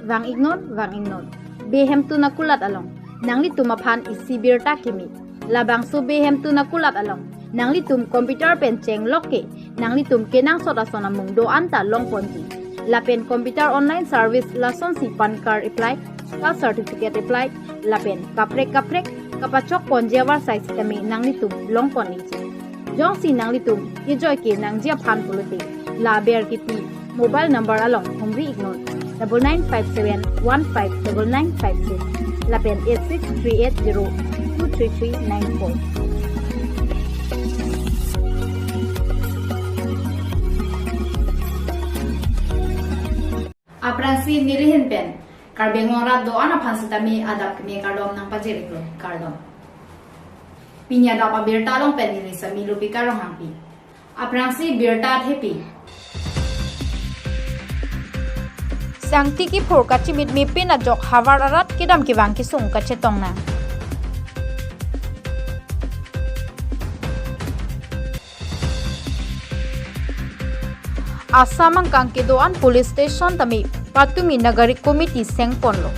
wang ignot behem tu nakulat along nangli tum aphan isi birta kimi labang su behem tu nakulat along nangli tum computer pen cheng lokke nangli tum kenang sota sona mung do anta long ponji la pen computer online service lason si pan card apply ka certificate apply la pen kaprek kapachok ponjewar size kami nangli tum long pon ni jong si nangli tum ijoy ke nangjia phan puluti la ber kiti mobile number along humri ignore 9957159956 la pen 86380233394 Aprasi nilihin pen Karbi ngora do ana phansitami adap kini kardom nang pajeriklo kardom pinya Adap Abirta long pen nili sami lupi karong hampi aprasi birta thepi Sangti ki phor kachi mit mi pin a jok hawar arat kidam ki wang ki sung ka chetong na Asamang kangki doan police station tami patumi nagari committee seng ponlo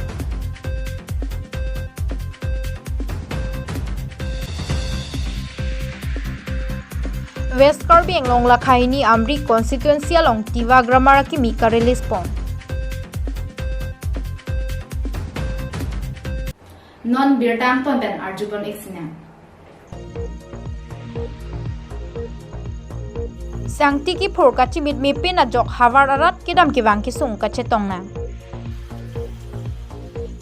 West Karbi Anglong lakhaini amri constituency along Tiwa Gramara ki mi ka release pong non birtang ton ben arjubon exina Sangti ki phor kachi mit mi pin a jok hawar arat kidam ki wang ki sung ka chetong na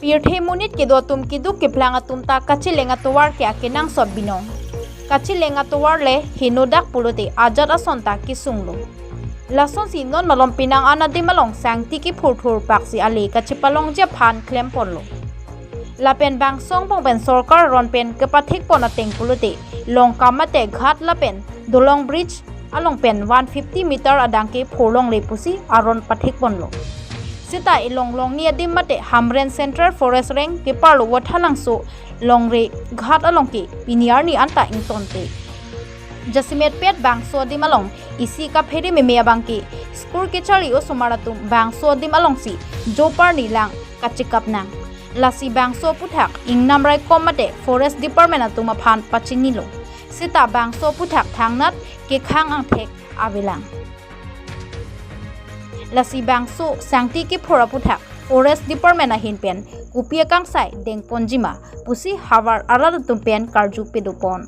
Pirthe munit ki do tum ki du ki planga tum ta kachi lenga tuwar ki akinang sob binong kachi lenga tuwar le hinodak puluti ajat ason ta ki sunglo lason si non malom pinang anadi malong sangti ki phur thur paksi ali kachi palong je phan klem ponlo lapen bang song pong pen sorkar ron pen ke pathik pona teng puluti long kamate ghat lapen dolong bridge along pen 150 meter adang ke pholong le pusi aron pathik ponlo sita ilong long ni adim mate hamren central forest rank ke parlo wathalang so long re ghat along ke piniar ni anta ingtonte jasimet pet bang so dim along isi ka pheri me abang ke skur ke chari o somaratum bang so dim along si jopar ni lang kachikap nang lasi bang so puthak ing namrai komate forest department atuma phan pachini lo sita bang so puthak thangnat ke khang ang thek avilang lasi bang so sangti ki phora puthak forest department a hin pen kupia kang sai deng ponjima pusi hawar arar tum pen karju pedupon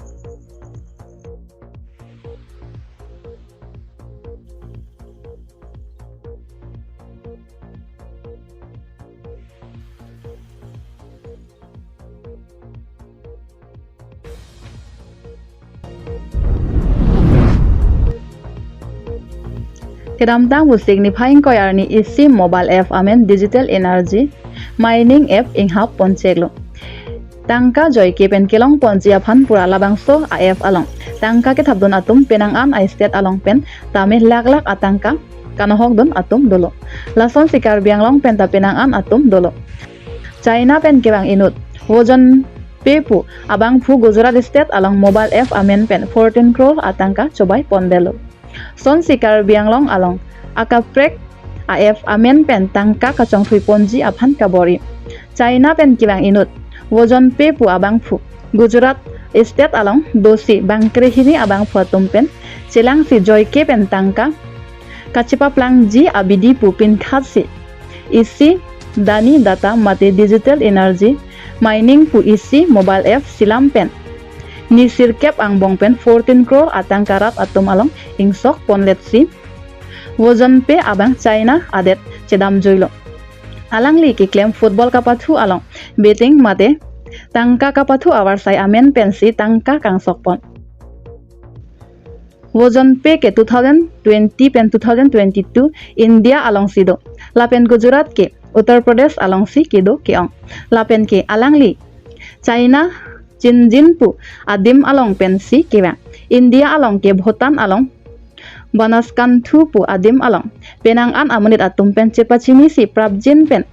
Kedamtang bu signifying koyarni isi mobile app amen digital energy mining app inghap poncheglo tangka joy ke pen kelong ponji aphan pura labangso app along tangka ke thabdon atum penang an I state along pen tame lak atangka kanohok don atum dolo lason sikar bianglong pen ta penang an atum dolo China pen ke bang inut wojon pepu abang phu Gujarat state along mobile app amen pen 14 crore atangka chobai pondelo Son sikar bianglong along akaprek AF amen pen tangka kachong thui ponji aphan kabori China pen kibang inut wojon pepu abang phu Gujarat state along dosi bangkrehini abang phuatum pen chilang si joy ke pen tangka kachipa plang ji abidi pu pin khatsi isi dani data mate digital energy mining pu isi mobile app silam pen ni sirkep ang bongpen 14 crore atangkarat atum along ingsok ponletsi wojon pe abang China adet chedam joilo alangli ki claim football kapathu along betting mate tangka kapathu awar sai amen pensi tangka kangsok pon wojon pe ke 2020 pen 2022 India along sido lapen Gujarat ke Uttar Pradesh along si kido keong lapen ke alangli China Jinjinpu adim along pensi kiwa India along ke Bhutan along Banaskanthu pu adim along penang an amunit atum pen chepachini si prabjin pen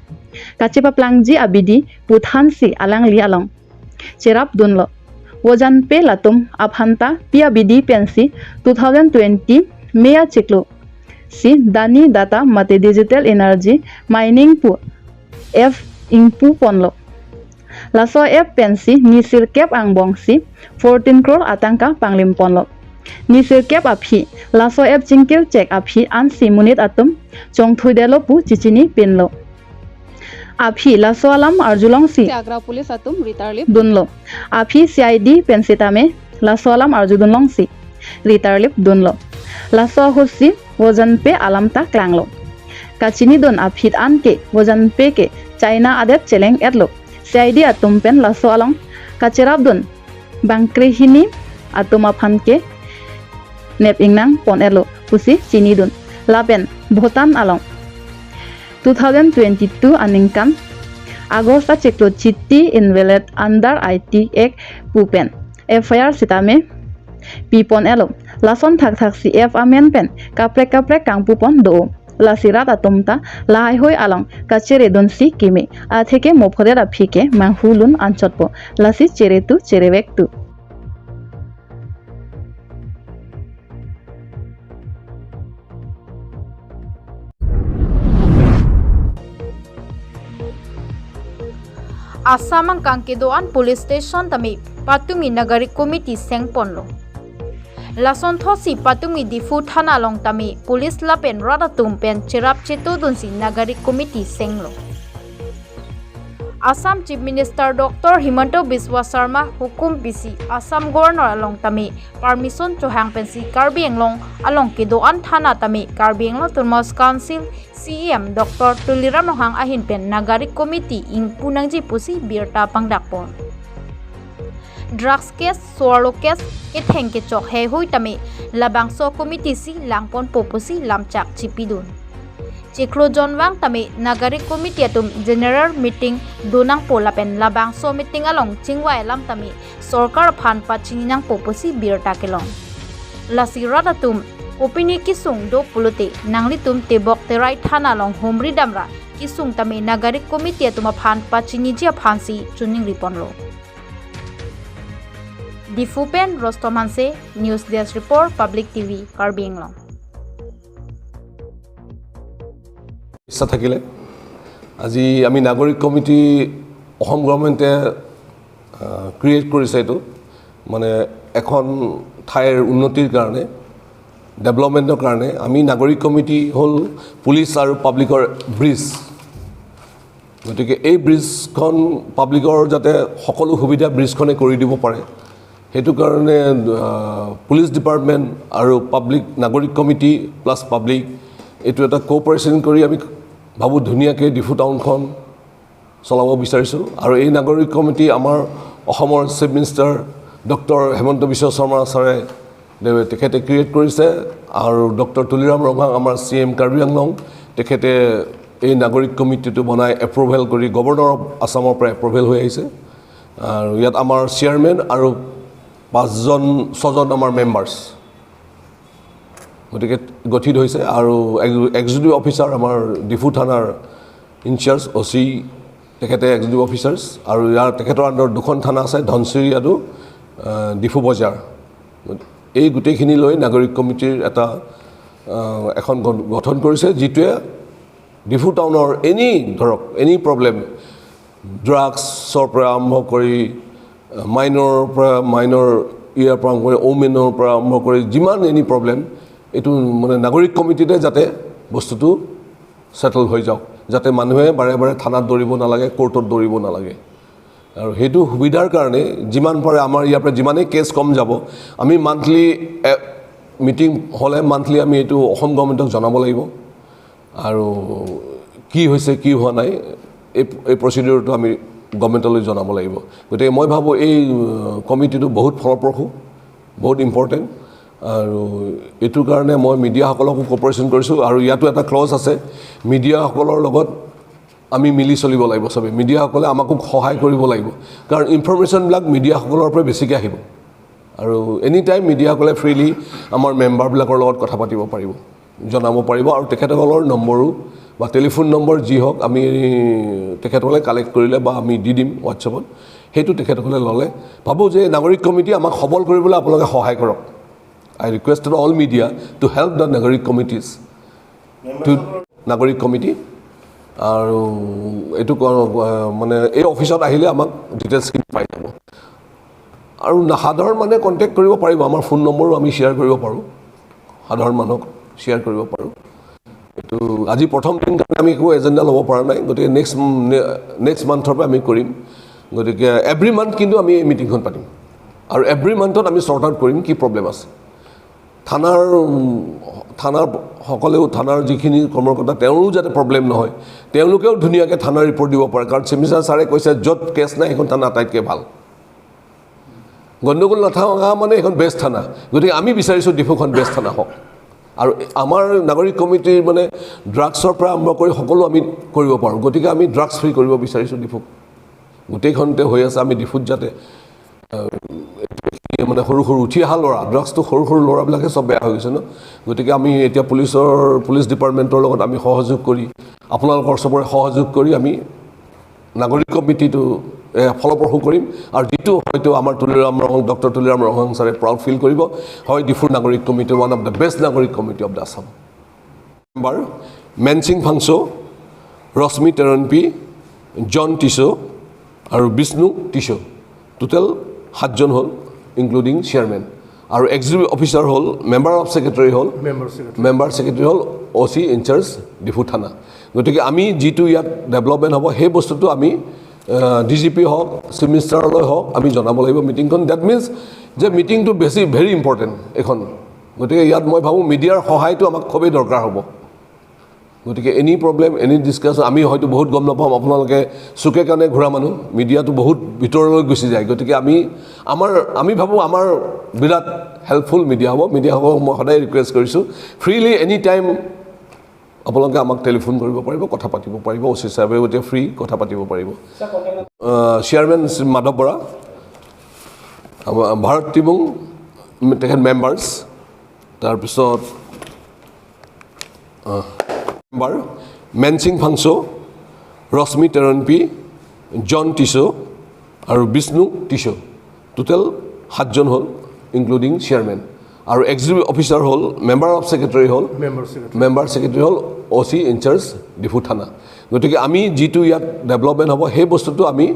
kachipa plangji abidi puthan si alang li along cherap dunlo wojan pe latum aphanta pia bidi pensi 2020 mea chiklo si dani data mate digital energy mining pu F ingpu ponlo laso F pensi nisir kep angbong si 14 crore atangka panglim ponlo nisir kep aphi laso F jingkil check aphi an simunit atum chongthuidelo pu chichini pinlo aphi laso alam arjulong si agra pulis atum ritarlip dunlo aphi CID pensitame laso alam arjudunlong si ritarlip dunlo laso husi wojan pe alam ta klanglo kachini don aphit anke wojan pe ke China adet celeng etlo CID atum pen laso along kachirab don bangkrehini atuma phanke nep ingnang pon elo pusi chini don lapen Bhutan along 2022 aningkan Agosta cheklo chitti invalid under IT Act pupen FIR sitame pipon elo lason thak si F amen pen kapre kang pupon do lasirat atumta lahai hoi along kachere don si kimi a theke mophodera phike manghulun anchotpo lasi cheretu cherevektu Asamang kangkedoan police station tami patungi nagari committee sengponlo lason thosi patungi difu thana long tami police lapen rada tumpen chirap chetu dunsi nagari committee senglo Assam Chief Minister Dr. Himanta Biswa Sharma hukum bisi Assam Governor along tami permission chohang pensi Karbi Anglong along kedoan thana tami Karbi Anglong Turmos Council CM Dr. Tuliram Nohang ahin pen nagari committee ing punangji pusi birta pangdakpon drugs case swallow case itheng ke chok he hui tami labangso committee si langpon popusi lamchak chipidun chiklo jonwang tami nagari committee atum general meeting dunang polapen labangso meeting along chingwai lam tami sarkar phan pachininang popusi birta kelong lasirata tum opini kisung do pulute nangli tum tebok terai thana long homri damra kisung tami nagari committee atuma phan pachini jia phansi chuning riponlo Difupen Rostomanse News Desk Report Public TV Karbi Anglong ইচ্ছা থাকিলে আজি আমি নাগৰিক committee Assam গভৰ্ণমেণ্টে create কৰিছে এইটো মানে এখন ঠাইৰ উন্নতিৰ কাৰণে ডেভেলপমেণ্টৰ কাৰণে আমি নাগৰিক কমিটি হ'ল পুলিচ আৰু পাব্লিকৰ ব্ৰিজ গতিকে এই ব্ৰিজখন পাব্লিকৰ যাতে সকলো সুবিধা ব্ৰিজখনে কৰি দিব পাৰে সেইটো কাৰণে পুলিচ ডিপাৰ্টমেণ্ট আৰু পাব্লিক নাগৰিক কমিটি প্লাছ পাব্লিক এইটো এটা কোঅপাৰেশ্যন কৰি আমি ভাবো ধুনীয়াকৈ ডিফু টাউনখন চলাব বিচাৰিছোঁ আৰু এই নাগৰিক কমিটি আমাৰ অসমৰ chief minister doctor Hemanta Biswa Sarma ছাৰে তেখেতে ক্ৰিয়েট কৰিছে আৰু ডক্টৰ তুলিৰাম ৰঙাং আমাৰ CM কাৰ্বি আংলং তেখেতে এই নাগৰিক কমিটিটো বনাই এপ্ৰুভেল কৰি গভৰ্ণৰ অফ আছামৰ পৰা এপ্ৰুভেল হৈ আহিছে আৰু ইয়াত আমাৰ চেয়াৰমেন আৰু 6জন আমাৰ মেম্বাৰ্ছ গতিকে গঠিত হৈছে আৰু এক্সিকিউটিভ অফিচাৰ আমাৰ ডিফু থানাৰ ইনচাৰ্জ OC তেখেতে এক্সিকিউটিভ অফিচাৰ্ছ আৰু ইয়াৰ তেখেতৰ আণ্ডাৰত দুখন থানা আছে ধনচিৰি আৰু ডিফু বজাৰ এই গোটেইখিনি লৈ নাগৰিক কমিটিৰ এটা এখন গঠন কৰিছে যিটোৱে ডিফু টাউনৰ এনি প্ৰব্লেম ড্ৰাগছৰ পৰা আৰম্ভ কৰি মাইনৰ ইয়াৰ পৰা আৰম্ভ কৰি ওমেনৰ পৰা আৰম্ভ কৰি যিমান এনি প্ৰব্লেম এইটো মানে নাগৰিক কমিটিতে যাতে বস্তুটো সেটেল হৈ যাওক যাতে মানুহে বাৰে বাৰে থানাত দৌৰিব নালাগে কোৰ্টত দৌৰিব নালাগে আৰু সেইটো সুবিধাৰ কাৰণে যিমান পাৰে আমাৰ ইয়াৰ পৰা যিমানেই কেছ কম যাব আমি মান্থলি মিটিং হ'লে মান্থলি আমি এইটো অসম গভৰ্ণমেণ্টক জনাব লাগিব আৰু কি হৈছে কি হোৱা নাই এই প্ৰচিডিউৰটো আমি গভৰ্ণমেণ্টলৈ জনাব লাগিব গতিকে মই ভাবোঁ এই কমিটিটো বহুত ফলপ্ৰসূ বহুত ইম্পৰ্টেণ্ট আৰু এইটোৰ কাৰণে মই মিডিয়াসকলকো কোঅপাৰেশ্যন কৰিছোঁ আৰু ইয়াতো এটা ক্লজ আছে মিডিয়াসকলৰ লগত আমি মিলি চলিব লাগিব সবে মিডিয়াসকলে আমাকো সহায় কৰিব লাগিব কাৰণ ইনফৰমেশ্যনবিলাক মিডিয়াসকলৰ পৰা বেছিকৈ আহিব আৰু এনি টাইম মিডিয়াসকলে ফ্ৰীলি আমাৰ মেম্বাৰবিলাকৰ লগত কথা পাতিব পাৰিব জনাব পাৰিব আৰু তেখেতসকলৰ নম্বৰো বা টেলিফোন নম্বৰ যি হওক আমি তেখেতসকলে কালেক্ট কৰিলে বা আমি দি দিম হোৱাটছএপত সেইটো তেখেতসকলে ল'লে ভাবোঁ যে নাগৰিক কমিটি আমাক সবল কৰিবলৈ আপোনালোকে সহায় কৰক I requested all media to help the Nagarik committees, to Nagarik committee. আৰু এইটো মানে এই অফিচত আহিলে আমাক ডিটেইলছখিনি পাই যাব আৰু সাধাৰণ মানে কণ্টেক্ট কৰিব পাৰিব আমাৰ ফোন নম্বৰো আমি শ্বেয়াৰ কৰিব পাৰোঁ সাধাৰণ মানুহক শ্বেয়াৰ কৰিব পাৰোঁ এইটো আজি প্ৰথম দিন কাৰণে আমি একো এজেণ্ডা ল'ব পৰা নাই গতিকে নেক্সট মান্থৰ পৰা আমি কৰিম গতিকে এভৰি মান্থ কিন্তু আমি এই মিটিংখন পাতিম আৰু এভৰি মান্থত আমি শ্বৰ্ট আউট কৰিম কি প্ৰব্লেম আছে থানাৰ সকলেও থানাৰ যিখিনি কৰ্মকৰ্তা তেওঁৰো যাতে প্ৰব্লেম নহয় তেওঁলোকেও ধুনীয়াকৈ থানাৰ ৰিপৰ্ট দিব পাৰে কাৰণ চেমিচাৰ ছাৰে কৈছে য'ত কেছ নাই সেইখন থানা আটাইতকৈ ভাল গণ্ডগোল নাথাকা মানে এখন বেষ্ট থানা গতিকে আমি বিচাৰিছোঁ ডিফুখন বেষ্ট থানা হওক আৰু আমাৰ নাগৰিক কমিটিৰ মানে ড্ৰাগছৰ পৰা আৰম্ভ কৰি সকলো আমি কৰিব পাৰোঁ গতিকে আমি ড্ৰাগছ ফ্ৰী কৰিব বিচাৰিছোঁ ডিফুক গোটেইখনতে হৈ আছে আমি ডিফুত যাতে মানে সৰু সৰু উঠি অহা ল'ৰা ড্ৰাগছটো সৰু সৰু ল'ৰাবিলাকে চব বেয়া হৈ গৈছে ন গতিকে আমি এতিয়া পুলিচ ডিপাৰ্টমেণ্টৰ লগত আমি সহযোগ কৰি আপোনালোকৰ চবৰে সহযোগ কৰি আমি নাগৰিক কমিটিটো ফলপ্ৰসূ কৰিম আৰু যিটো হয়তো আমাৰ ডক্টৰ তুলিৰাম ৰহং ছাৰে প্ৰাউড ফিল কৰিব হয় ডিফুৰ নাগৰিক committee one of the best নাগৰিক committee of the Assam member Mensing Phangcho Rashmi Teronpi জন টিছো আৰু বিষ্ণু টিছো টোটেল 7জন হ'ল ইনক্লুডিং চেয়াৰমেন আৰু এক্সিকিউটিভ অফিচাৰ হ'ল মেম্বাৰ অফ ছেক্ৰেটাৰী হ'ল মেম্বাৰ ছেক্ৰেটাৰী হ'ল OC ইনচাৰ্জ ডিফু থানা গতিকে আমি যিটো ইয়াত ডেভেলপমেণ্ট হ'ব সেই বস্তুটো আমি DGP হওক চিফ মিনিষ্টাৰলৈ হওক আমি জনাব লাগিব মিটিংখন ডেট মিনছ যে মিটিংটো ভেৰি ইম্পৰ্টেণ্ট এখন গতিকে ইয়াত মই ভাবোঁ মিডিয়াৰ সহায়টো আমাক খুবেই দৰকাৰ হ'ব গতিকে এনি প্ৰব্লেম এনি ডিছকাশ্যন আমি হয়তো বহুত গম নাপাম আপোনালোকে চুকে কাণে ঘূৰা মানুহ মিডিয়াটো বহুত ভিতৰলৈ গুচি যায় গতিকে আমি ভাবোঁ আমাৰ বিৰাট হেল্পফুল মিডিয়া হ'ব মিডিয়াসকলক মই সদায় ৰিকুৱেষ্ট কৰিছোঁ ফ্ৰীলি এনি টাইম আপোনালোকে আমাক টেলিফোন কৰিব পাৰিব কথা পাতিব পাৰিব OC সাহেবেও এতিয়া ফ্ৰী কথা পাতিব পাৰিব চেয়াৰমেন মাধৱ বৰা ভাৰত টিবুং তেখেত মেম্বাৰ্ছ তাৰপিছত মেম্বাৰ মেনচিং ফাংছো ৰশ্মি টেৰনপি জন টিছো আৰু বিষ্ণু টিছো টোটেল 7জন হ'ল ইনক্লুডিং চেয়াৰমেন আৰু এক্সিকিউটিভ অফিচাৰ হ'ল মেম্বাৰ অফ ছেক্ৰেটাৰী হ'ল মেম্বাৰ ছেক্ৰেটাৰী হ'ল OC ইনচাৰ্জ ডিফু থানা গতিকে আমি যিটো ইয়াত ডেভেলপমেণ্ট হ'ব সেই বস্তুটো আমি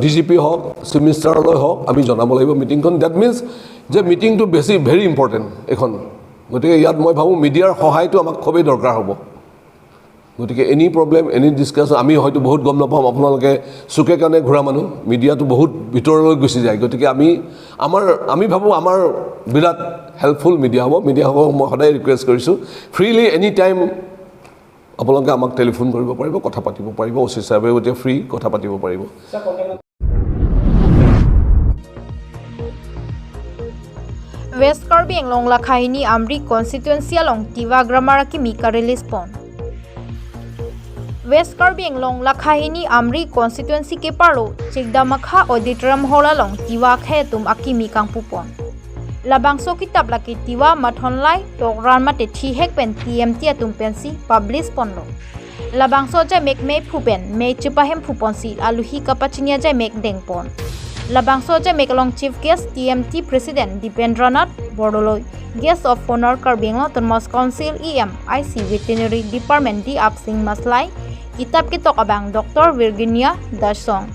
DGP হওক চিফ মিনিষ্টাৰলৈ হওক আমি জনাব লাগিব মিটিংখন ডেট মিনছ যে মিটিংটো ভেৰি ইম্পৰ্টেণ্ট এখন গতিকে ইয়াত মই ভাবোঁ মিডিয়াৰ সহায়টো আমাক খুবেই দৰকাৰ হ'ব গতিকে এনি প্ৰব্লেম এনি ডিছকাশ্যন আমি হয়তো বহুত গম নাপাম আপোনালোকে চুকে কাণে ঘূৰা মানুহ মিডিয়াটো বহুত ভিতৰলৈ গুচি যায় গতিকে আমি ভাবোঁ আমাৰ বিৰাট হেল্পফুল মিডিয়া হ'ব মিডিয়াসকলক মই সদায় ৰিকুৱেষ্ট কৰিছোঁ ফ্ৰীলি এনি টাইম আপোনালোকে আমাক টেলিফোন কৰিব পাৰিব কথা পাতিব পাৰিব OC সাহেবেও এতিয়া ফ্ৰী কথা পাতিব পাৰিব West Karbi Anglong Lakhahini Amri Constituency along Tiva Grammar Kimika release pon West Karbi Anglong Lakhahini Amri Constituency ke paro Chigda Makha Auditorium Hall along Tiva Khetum Akimi Kangpupon Labangso kitab laki Tiva Mathonlai Tokran Mate Thihek pen TMT atum pensi publish ponlo Labangso ja mek me phupen me chupahem phuponsi aluhi kapachinia ja mek dengpon Labangso ja mek along chief guest TMT president Dipendranath Bordoloi guest of honor Karbi Anglong Thomas Council EM IC Veterinary Department D Up Singh Maslai kitab kitok abang Dr. Virginia Dasong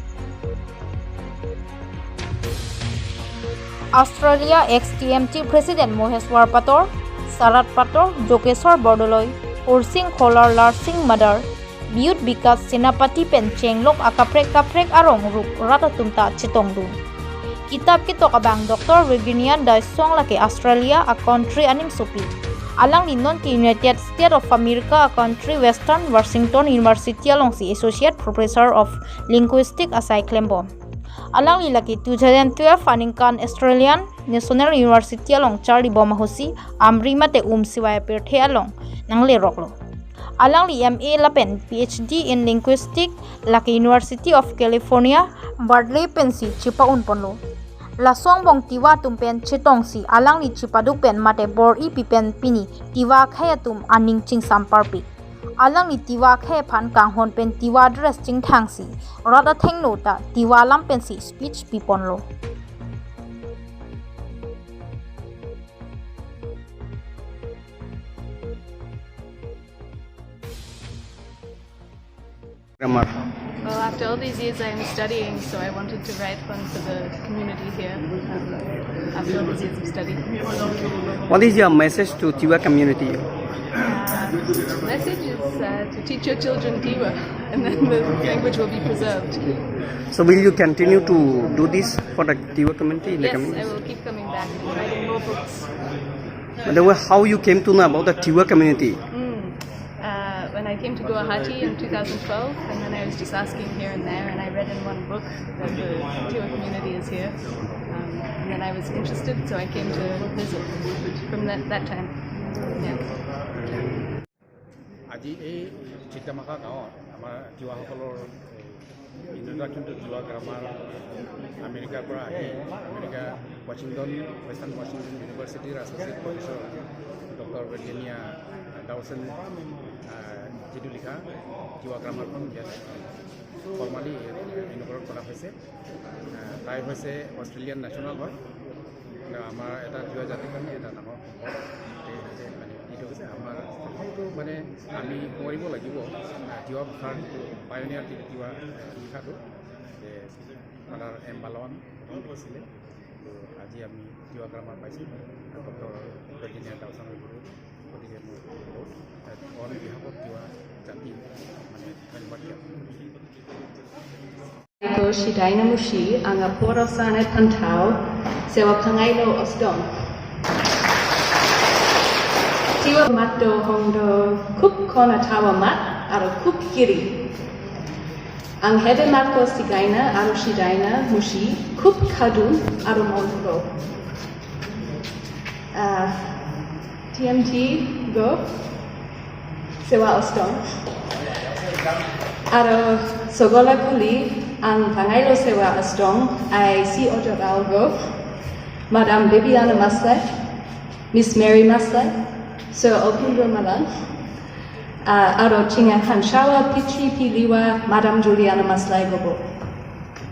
Australia ex-TMT President Moheshwar Pator, Sarat Pator, Jokeshwar Bordoloi, Ursing Kholar Larsing Madar, Biut Bikas Senapati Pen Chenglok Akaprek Arong Rup Ratatumta Chitongdun. Kitab kitok abang Dr. Virginia Dasong laki Australia a country aning supi. Alang linon ki United States of America a country Western Washington University along si Associate Professor of Linguistics asai Klembom. Alang lilaki 2012 Aningkan Australian National University along Charlie Bomahosi Amri mate siwaya pirthe along nangle roklo. Alang li MA lapen PhD in Linguistics laki University of California Berkeley pensi chipa unponlo. Lasong bong tiwa tumpen chitong si alang li chipaduk pen mate bor I pipen pini tiwa khayatum aning ching samparpi. Alang ni tiwa khe phan kang hon pen tiwa dress ching thangsi rada thengno ta tiwa lam pen si speech piponlo Grammar. Well, after all these years I'm studying, so I wanted to write one for the community here after all these years of study. What is your message to Tiwa community? The message is to teach your children Tiwa, and then the language will be preserved. So will you continue to do this for the Tiwa community in the Yes, coming I years? will keep coming back and writing more books. By the way, how you came to know about the Tiwa community? When I came to Guwahati in 2012, and then I was just asking here and there, and I read in one book that the Tiwa community is here, and then I was interested, so I came to visit from that time. Yeah. আজি এই চিত্তামাখা গাঁৱত আমাৰ তিৱাসকলৰ introduction two Tiwa grammar আমেৰিকাৰ পৰা আহি America western Washington ইউনিভাৰ্চিটিৰ associate professor doctor বেডিয়ানিয়া ডাউচন যিটো লিখা তিৱা গ্ৰামাৰখন ইয়াত ফৰ্মালি ইনকৰ্পৰেট কৰা হৈছে। তাই হৈছে অষ্ট্ৰেলিয়ান নেশ্যনেল হয়, আমাৰ এটা তিৱা জাতিৰ কাৰণে এটা ডাঙৰ সম্পদ। মানে এইটো হৈছে আমাৰ মানে আমি কৰিব লাগিব তিৱা ভাষাৰ যিটো পায়নিয়াৰ তিৱা লিখাটো যে আমাৰ মালং লিখিছিলে। তো আজি আমি তিৱা গ্ৰামাৰ পাইছোঁ ডক্টৰ বেডিয়ানিয়া ডাউচনৰ গুৰু। গতিকে মই বহুত অন বিহাফত তিৱা জাতি মানে ধন্যবাদ জ্ঞাপন কৰিছোঁ। Ito si Dynamushi ang aporo sana pantau sewa pangailo osdom. Tiwa matdo hongdo kup kona tawa mat aro kup kiri. Ang hebe matko sigaina aro si Dynamushi kup kadu aro monko. TMT go sewa osdom. Aro sogola kuli ang pangailo sewa astong ay si Ojogalgo, Madam Bibiana Maslay, Miss Mary Maslay, Sir Opundro Malan, aro Chinga Hanshawa Pichi Piliwa, Madam Juliana Maslay Gobo.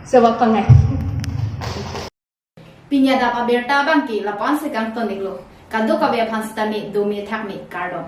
Sewa pangay. PTKA Adap Abirta bangki lapan sekang toniglo. Kado kabya phanstamit 2 mi thakmi kardo.